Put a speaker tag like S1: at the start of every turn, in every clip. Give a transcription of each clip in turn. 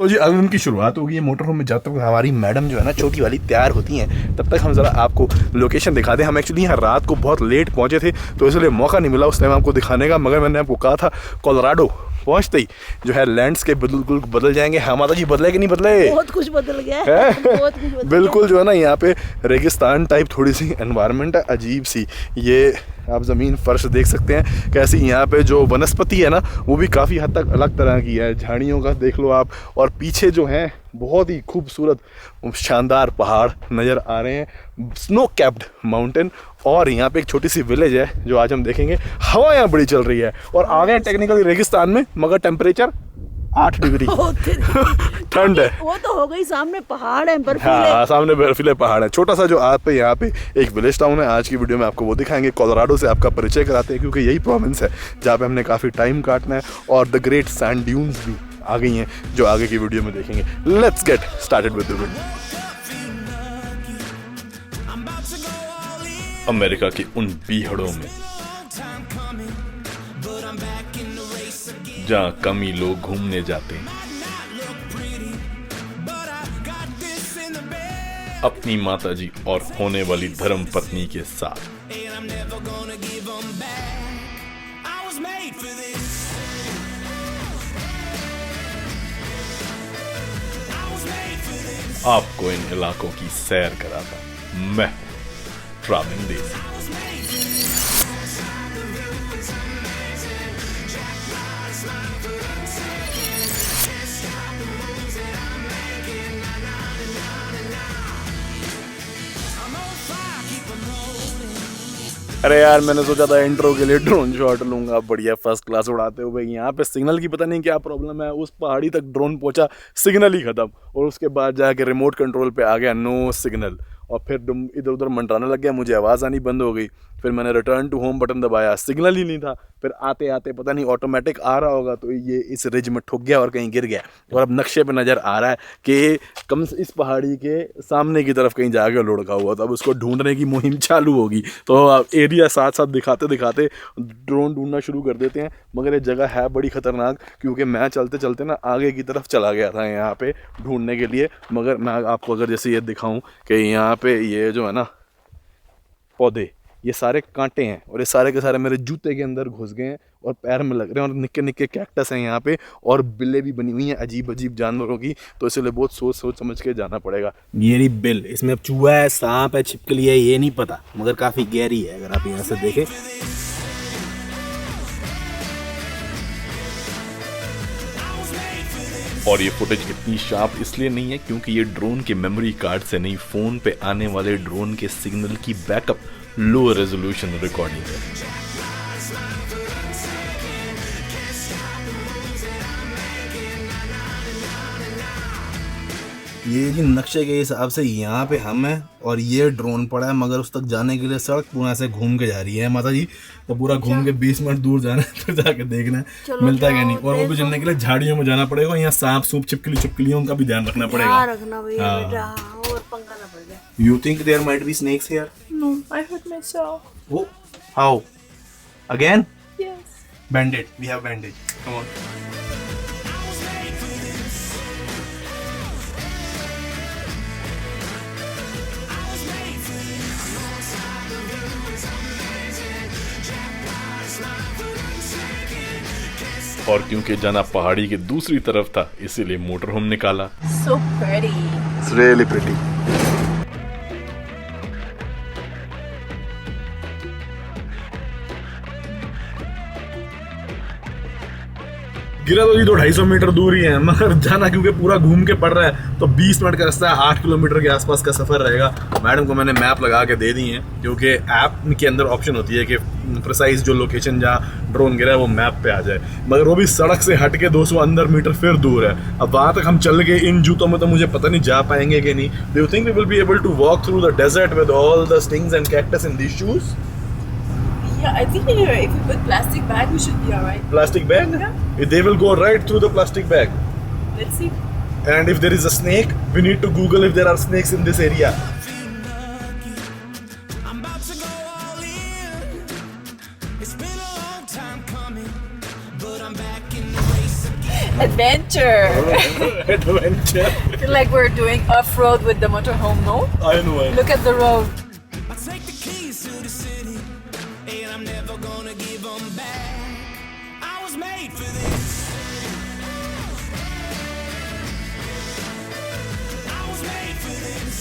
S1: तो जी अभी उनकी शुरुआत होगी है मोटर होम में। जब तक हमारी मैडम जो है ना छोटी वाली तैयार होती हैं तब तक हम ज़रा आपको लोकेशन दिखा दें। हम एक्चुअली यहाँ रात को बहुत लेट पहुँचे थे तो इसलिए मौका नहीं मिला उस टाइम आपको दिखाने का, मगर मैंने आपको कहा था कोलोराडो पहुँचते ही जो है लैंडस्केप बिल्कुल बदल जाएंगे। हाँ माता जी, बदले कि नहीं बदले?
S2: बहुत कुछ बदल गया है। बहुत कुछ बदल
S1: बिल्कुल जो है ना यहाँ पे रेगिस्तान टाइप थोड़ी सी एनवायरनमेंट है, अजीब सी। ये आप ज़मीन फर्श देख सकते हैं कैसी। यहाँ पे जो वनस्पति है ना वो भी काफ़ी हद तक अलग तरह की है, झाड़ियों का देख लो आप। और पीछे जो हैं बहुत ही खूबसूरत शानदार पहाड़ नज़र आ रहे हैं, स्नो कैप्ड माउंटेन। और यहाँ पे एक छोटी सी विलेज है जो आज हम देखेंगे। हवा यहाँ बड़ी चल रही है और आ गए टेक्निकली रेगिस्तान में, मगर टेम्परेचर 8 डिग्री ठंड है।
S2: वो तो हो गई, सामने पहाड़ है, बर्फीले।
S1: हाँ, सामने बर्फीले पहाड़ है। छोटा सा जो आप पे यहाँ पे एक विलेज टाउन है। आज की वीडियो में आपको वो दिखाएंगे। कोलोराडो से आपका परिचय कराते हैं क्योंकि यही प्रोविंस है जहाँ पे हमने काफ़ी टाइम काटना है। और द ग्रेट सैंड ड्यून्स भी आ गई हैं जो आगे की वीडियो में देखेंगे। Let's get started with the video. America की उन पीहड़ों में जहाँ कमी लोग घूमने जाते हैं अपनी माताजी और होने वाली धर्म पत्नी के साथ। आपको इन इलाकों की सैर कराता मैं ट्रैवलिंग देसी। अरे यार, मैंने सोचा था इंट्रो के लिए ड्रोन शॉट लूंगा, बढ़िया फर्स्ट क्लास उड़ाते हुए। यहाँ पे सिग्नल की पता नहीं क्या प्रॉब्लम है, उस पहाड़ी तक ड्रोन पहुंचा, सिग्नल ही खत्म। और उसके बाद जाके रिमोट कंट्रोल पे आ गया नो सिग्नल। और फिर इधर उधर मंडराने लग गया, मुझे आवाज़ आनी बंद हो गई। फिर मैंने रिटर्न टू होम बटन दबाया, सिग्नल ही नहीं था। फिर आते आते पता नहीं ऑटोमेटिक आ रहा होगा तो ये इस रिज में ठुक गया और कहीं गिर गया। और अब नक्शे पे नज़र आ रहा है कि कम से इस पहाड़ी के सामने की तरफ कहीं जाके लुढ़का हुआ, तो अब उसको ढूंढने की मुहिम चालू होगी। तो एरिया साथ साथ दिखाते दिखाते ड्रोन ढूंढना शुरू कर देते हैं। मगर ये जगह है बड़ी ख़तरनाक क्योंकि मैं चलते चलते ना आगे की तरफ चला गया था यहाँ पे ढूंढने के लिए। मगर मैं आपको अगर जैसे ये दिखाऊं कि यहाँ पे ये जो है ना पौधे, ये सारे कांटे हैं और ये सारे के सारे मेरे जूते के अंदर घुस गए हैं और पैर में लग रहे हैं। और निक्के निक्के कैक्टस हैं यहाँ पे और बिल्ले भी बनी हुई हैं अजीब अजीब जानवरों की। तो इसलिए बहुत सोच समझ के जाना पड़ेगा। ये रही बिल, इसमें अब चूहा है, सांप है, छिपकली है, ये नहीं पता, मगर काफ़ी गहरी है अगर आप यहाँ से देखें। और ये फुटेज इतनी शार्प इसलिए नहीं है क्योंकि ये ड्रोन के मेमोरी कार्ड से नहीं, फ़ोन पे आने वाले ड्रोन के सिग्नल की बैकअप लो रेजोल्यूशन रिकॉर्डिंग है। ये जी नक्शे के हिसाब से यहाँ पे हम हैं और ये ड्रोन पड़ा है, मगर उस तक जाने के लिए सड़क पूरा से घूम के जा रही है माता जी। तो पूरा घूम के 20 मिनट दूर जाना है, फिर जाके देखना है मिलता है क्या नहीं। और वो भी चलने के लिए झाड़ियों में जाना पड़ेगा। यहाँ सांप सूप छिपकलियों का भी ध्यान रखना पड़ेगा। You think there might be snakes here?
S2: No, I hurt myself.
S1: Oh, how? Again?
S2: Yes.
S1: Bandage. We have bandage. Come on. और क्योंकि जाना पहाड़ी के दूसरी तरफ था इसीलिए मोटर होम निकाला।
S2: So pretty.
S1: It's really pretty. गिरा तो जी 250 मीटर दूर ही है, मगर जाना क्योंकि पूरा घूम के पड़ रहा है तो 20 मिनट का रास्ता है, 8 किलोमीटर के आसपास का सफ़र रहेगा। मैडम को मैंने मैप लगा के दे दी है क्योंकि ऐप के अंदर ऑप्शन होती है कि प्रिसाइज जो लोकेशन जहाँ ड्रोन गिरा है वो मैप पे आ जाए, मगर वो भी सड़क से हट के 200 अंदर मीटर फिर दूर है। अब वहाँ तक हम चल के इन जूतों में तो मुझे पता नहीं जा पाएंगे कि नहीं। Do you think we will be able to walk through the desert with all the stings and cactus in these shoes?
S2: Yeah, I think if we put plastic bag, we should be alright.
S1: Plastic bag?
S2: Yeah.
S1: They will go right through the plastic bag.
S2: Let's see.
S1: And if there is a snake, we need to Google if there are snakes in this area.
S2: adventure.
S1: Adventure.
S2: Feel like we're doing off-road with the motorhome, no?
S1: I know.
S2: Look at the road.
S3: I take the keys to the city, and I'm never gonna give them back. I was made for this. I was made for this.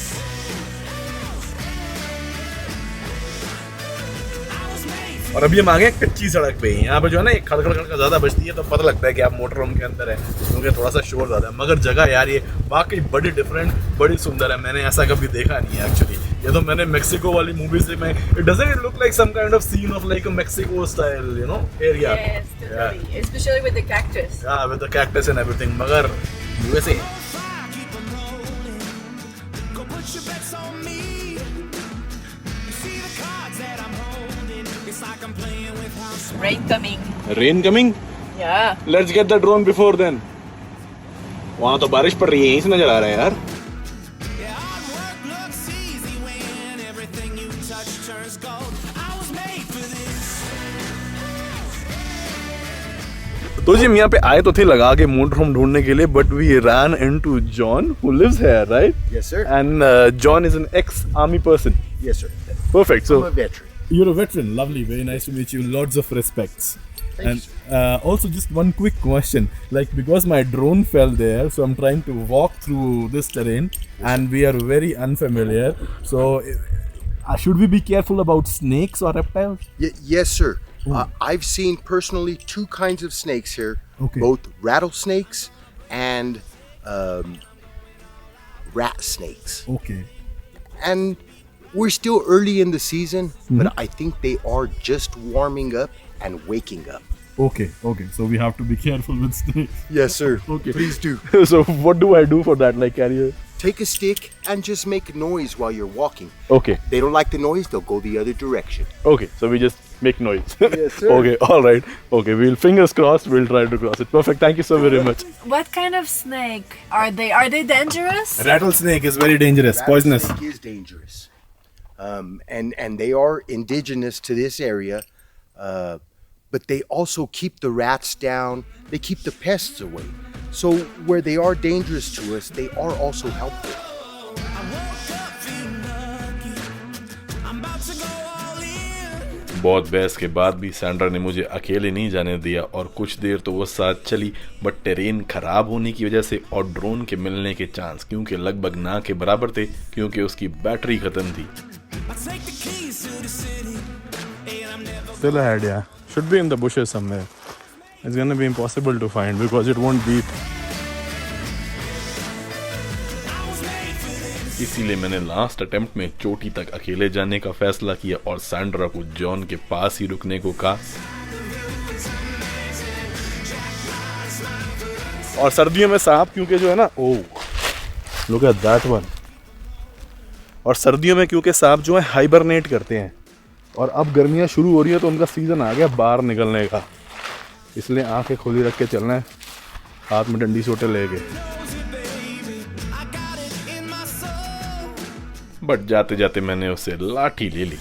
S3: I was made for
S1: और अभी हम आ गए कच्ची सड़क पे। यहाँ पे जो है ना एक खड़खड़ खड़का ज़्यादा बजती है तो पता लगता है कि आप मोटर होम के अंदर है, क्योंकि थोड़ा सा शोर ज़्यादा है। मगर जगह यार ये वाकई बड़ी डिफरेंट, बड़ी सुंदर है। मैंने ऐसा कभी देखा नहीं है एक्चुअली। ये तो मैंने मेक्सिको वाली मूवी से मैं it doesn't it look like some kind of scene of like a Mexico style you know area.
S2: Yes, totally. Especially with the cactus.
S1: Yeah, with the cactus and everything. मगर USA
S3: fire, keep 'em rolling. Go put your bets on me. You see the cards that I'm holding. It's like I'm playing with house.
S2: Rain coming.
S1: Rain coming,
S2: Yeah.
S1: Let's get the drone before then. वहाँ तो बारिश पड़ रही है, यहीं से नजर आ रहा है यार।
S3: Yeah, hard work looks easy when everything you touch turns gold. I was made for this.
S1: तो जी हम यहाँ पे आए तो थे लगा के मोटर होम ढूंढने के लिए, but we ran into John who lives here, right?
S4: Yes, sir.
S1: And John is an ex army person.
S4: Yes, sir.
S1: Perfect. So
S4: I'm a veteran.
S1: you're a veteran. Lovely. Very nice to meet you. Lots of respects.
S4: Thank
S1: And also, just one quick question. Like, because my drone fell there, so I'm trying to walk through this terrain, and we are very unfamiliar. So, should we be careful about snakes or reptiles?
S4: Yes, sir. I've seen personally two kinds of snakes here.
S1: Okay.
S4: Both rattlesnakes and rat snakes.
S1: Okay.
S4: And we're still early in the season, but I think they are just warming up and waking up.
S1: Okay. Okay. So we have to be careful with snakes.
S4: Yes, sir.
S1: Okay.
S4: Please do.
S1: So what do I do for that? Like, carry a...
S4: Take a stick and just make noise while you're walking.
S1: Okay.
S4: They don't like the noise, they'll go the other direction.
S1: Okay, so we just make noise.
S4: Yes, sir.
S1: Okay, all right. Okay, we'll fingers crossed. We'll try to cross it. Perfect. Thank you so very much.
S2: What kind of snake are they? Are they dangerous?
S1: Rattlesnake is very dangerous, poisonous.
S4: Rattlesnake is dangerous. And they are indigenous to this area, but they also keep the rats down. They keep the pests away. So where they are dangerous to us, they are also helpful.
S3: I woke up feeling lucky. I'm about to go all in.
S1: बहुत बहस के बाद भी Sandra ने मुझे अकेले नहीं जाने दिया और कुछ देर तो वो साथ चली, बट टेरेन खराब होने की वजह से और ड्रोन के मिलने के चांस क्योंकि लगभग ना के बराबर थे, क्योंकि उसकी बैटरी खत्म थी।
S3: I take the keys to the city, and I'm never
S1: Still ahead, yeah. Should be in the bushes somewhere. It's gonna be impossible to find because it won't beep. इसीलिए मैंने लास्ट अटेम्प्ट में चोटी तक अकेले जाने का फैसला किया और सैंड्रा को जॉन के पास ही रुकने को कहा। और सर्दियों में सांप क्योंकि जो है ना, oh look at that one. और सर्दियों में क्योंकि सांप जो है हाइबरनेट करते हैं और अब गर्मियां शुरू हो रही है तो उनका सीजन आ गया बाहर निकलने का, इसलिए आंखें खुली रख के चलना है, हाथ में डंडी सोटे लेके। बट जाते जाते मैंने उससे लाठी ले ली।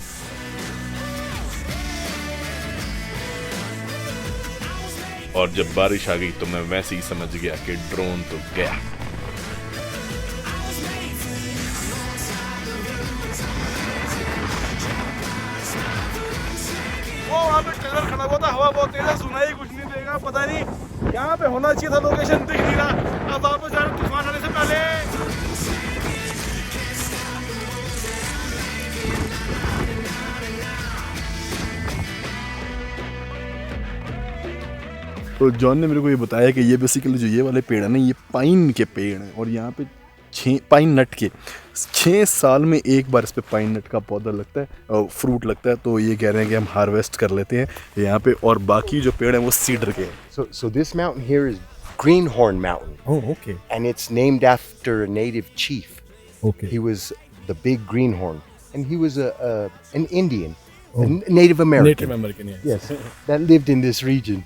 S1: और जब बारिश आ गई तो मैं वैसे ही समझ गया कि ड्रोन तो गया। वहाँ पे ट्रेलर खड़ा हुआ था, हवा बहुत तेज है, सुनाई कुछ नहीं देगा, पता नहीं यहाँ पे होना चाहिए था, लोकेशन दिख नहीं रहा। अब वापस जा रहे तूफान आने से पहले। तो जॉन ने मेरे को ये बताया कि ये बेसिकली जो ये वाले पेड़ है ना, ये पाइन के पेड़ हैं और यहाँ पे पाइन नट के 6 साल में एक बार इस पे पाइन नट का पौधा लगता है और फ्रूट लगता है। तो ये कह रहे हैं कि हम हार्वेस्ट कर लेते हैं यहाँ पे, और बाकी जो पेड़ हैं वो सीडर के हैं।
S4: So this mountain here is Greenhorn Mountain.
S1: Oh, okay.
S4: And it's named after a native chief.
S1: Okay.
S4: He was the big greenhorn, and he was an Indian, a Native American.
S1: Native American, yeah.
S4: Yes, that lived in this region.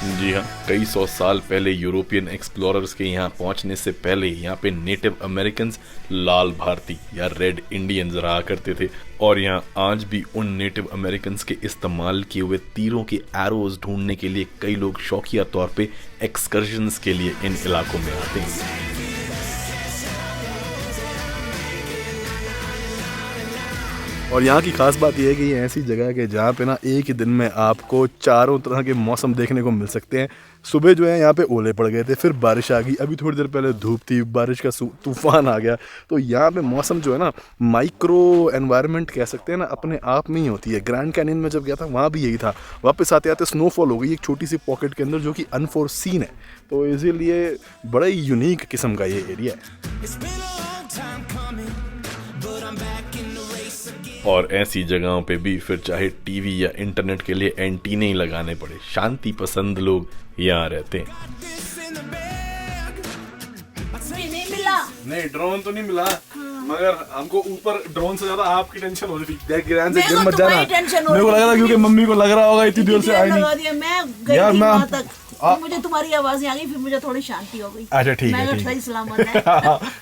S1: जी हाँ, कई सौ साल पहले European explorers के यहाँ पहुँचने से पहले यहाँ पे नेटिव अमेरिकन्स लाल भारती या रेड इंडियंस रहा करते थे और यहाँ आज भी उन नेटिव अमेरिकन्स के इस्तेमाल किए हुए तीरों के एरोज ढूंढने के लिए कई लोग शौकिया तौर पे एक्सकर्शंस के लिए इन इलाकों में आते हैं। और यहाँ की खास बात यह है कि ये ऐसी जगह है कि जहाँ पे ना एक ही दिन में आपको चारों तरह के मौसम देखने को मिल सकते हैं। सुबह जो है यहाँ पे ओले पड़ गए थे, फिर बारिश आ गई, अभी थोड़ी देर पहले धूप थी, बारिश का तूफान आ गया। तो यहाँ पे मौसम जो है ना माइक्रो एनवायरनमेंट कह सकते हैं ना, अपने आप में ही होती है। ग्रैंड कैनियन में जब गया था वहाँ भी यही था, वापस आते आते स्नोफॉल हो गई एक छोटी सी पॉकेट के अंदर जो कि अनफोर्सीन है। तो इसीलिए बड़ा ही यूनिक किस्म का ये एरिया है। और ऐसी जगहों पे भी फिर चाहे टीवी या इंटरनेट के लिए एंटीने ही लगाने पड़े, शांति पसंद लोग यहाँ रहते हैं।
S2: नहीं मिला।
S1: नहीं, ड्रोन तो नहीं मिला, मगर हमको ऊपर ड्रोन से ज्यादा आपकी टेंशन हो रही थी। देख गिरान से गिर मत जाना। मेरे को लग रहा क्योंकि मम्मी को लग रहा होगा इतनी देर से आई नहीं।
S2: मैं गई
S1: यार मैं
S2: मुझे तुम्हारी आवाज़ें आ गई, फिर मुझे थोड़ी शांति हो गई।
S1: अच्छा ठीक है,
S2: सही सलामत है।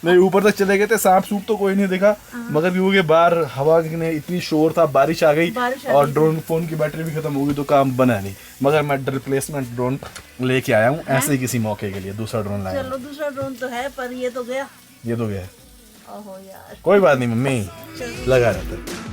S1: नहीं ऊपर तक चले गए थे, सांप सूप तो कोई नहीं देखा, मगर क्योंकि बाहर हवा ने इतनी शोर था, बारिश आ गई और ड्रोन फोन की बैटरी भी खत्म हो गई तो काम बना नहीं। मगर मैं रिप्लेसमेंट ड्रोन लेके आया हूँ ऐसे ही किसी मौके के लिए, दूसरा ड्रोन लाया।
S2: चलो दूसरा ड्रोन तो है पर ये तो गया।
S1: ये तो गया।
S2: ओहो यार,
S1: कोई बात नहीं मम्मी, लगा रहता है।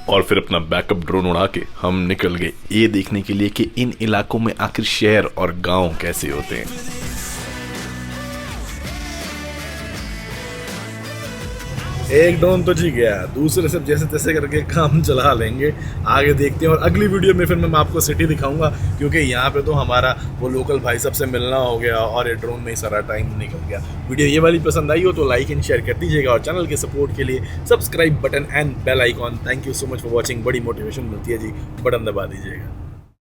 S1: और फिर अपना बैकअप ड्रोन उड़ा के हम निकल गए ये देखने के लिए कि इन इलाकों में आखिर शहर और गांव कैसे होते हैं। एक ड्रोन तो जी गया, दूसरे सब जैसे तैसे करके काम चला लेंगे, आगे देखते हैं। और अगली वीडियो में फिर मैं आपको सिटी दिखाऊंगा, क्योंकि यहाँ पे तो हमारा वो लोकल भाई साहब से मिलना हो गया और ये ड्रोन में ही सारा टाइम निकल गया। वीडियो ये वाली पसंद आई हो तो लाइक एंड शेयर कर दीजिएगा और चैनल के सपोर्ट के लिए subscribe button and bell icon. Thank you so much for watching, बड़ी मोटिवेशन मिलती है जी, बटन दबा दीजिएगा।